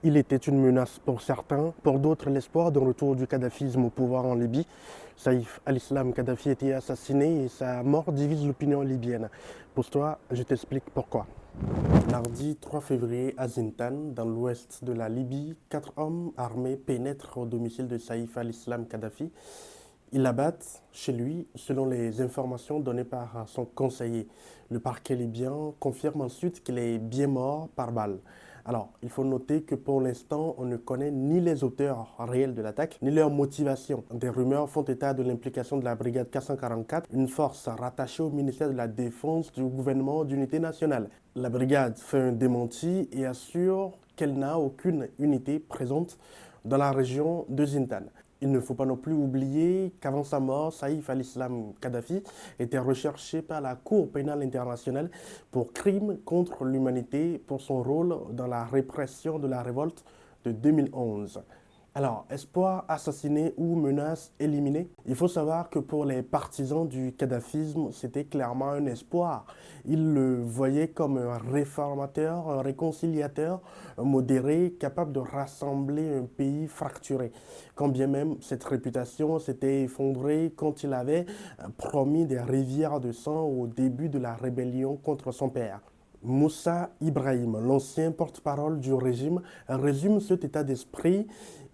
Il était une menace pour certains, pour d'autres l'espoir d'un retour du kadhafisme au pouvoir en Libye. Saïf al-Islam Kadhafi était assassiné et sa mort divise l'opinion libyenne. Pour toi, je t'explique pourquoi. Mardi 3 février à Zintan, dans l'ouest de la Libye, 4 hommes armés pénètrent au domicile de Saïf al-Islam Kadhafi. Ils l'abattent chez lui, selon les informations données par son conseiller. Le parquet libyen confirme ensuite qu'il est bien mort par balle. Alors, il faut noter que pour l'instant, on ne connaît ni les auteurs réels de l'attaque, ni leur motivation. Des rumeurs font état de l'implication de la brigade K144, une force rattachée au ministère de la Défense du gouvernement d'unité nationale. La brigade fait un démenti et assure qu'elle n'a aucune unité présente dans la région de Zintan. Il ne faut pas non plus oublier qu'avant sa mort, Saïf al-Islam Kadhafi était recherché par la Cour pénale internationale pour crimes contre l'humanité pour son rôle dans la répression de la révolte de 2011. Alors, espoir assassiné ou menace éliminée? Il faut savoir que pour les partisans du kadhafisme, c'était clairement un espoir. Ils le voyaient comme un réformateur, un réconciliateur, un modéré, capable de rassembler un pays fracturé. Quand bien même cette réputation s'était effondrée quand il avait promis des rivières de sang au début de la rébellion contre son père. Moussa Ibrahim, l'ancien porte-parole du régime, résume cet état d'esprit.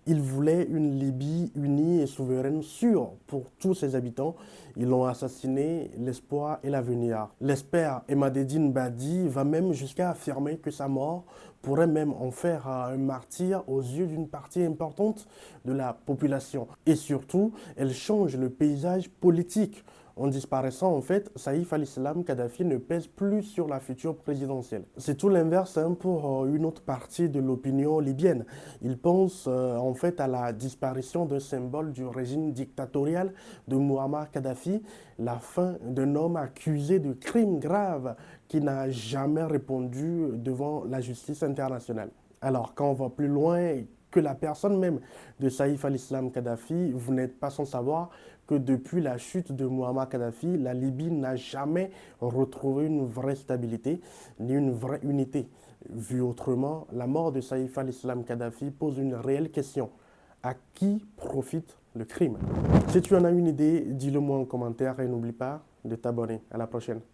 Il voulait une Libye unie et souveraine sûre pour tous ses habitants. Ils l'ont assassiné, l'espoir et l'avenir. L'expert Emmadeddine Badi va même jusqu'à affirmer que sa mort pourrait même en faire un martyr aux yeux d'une partie importante de la population. Et surtout, elle change le paysage politique. En disparaissant, en fait, Saïf al-Islam Kadhafi ne pèse plus sur la future présidentielle. C'est tout l'inverse pour une autre partie de l'opinion libyenne. Ils pensent en fait à la disparition d'un symbole du régime dictatorial de Muammar Kadhafi, la fin d'un homme accusé de crimes graves qui n'a jamais répondu devant la justice internationale. Alors, quand on va plus loin que la personne même de Saïf al-Islam Kadhafi, vous n'êtes pas sans savoir que depuis la chute de Muammar Kadhafi, la Libye n'a jamais retrouvé une vraie stabilité ni une vraie unité. Vu autrement, la mort de Saïf al-Islam Kadhafi pose une réelle question. À qui profite le crime? Si tu en as une idée, dis-le moi en commentaire et n'oublie pas de t'abonner. À la prochaine.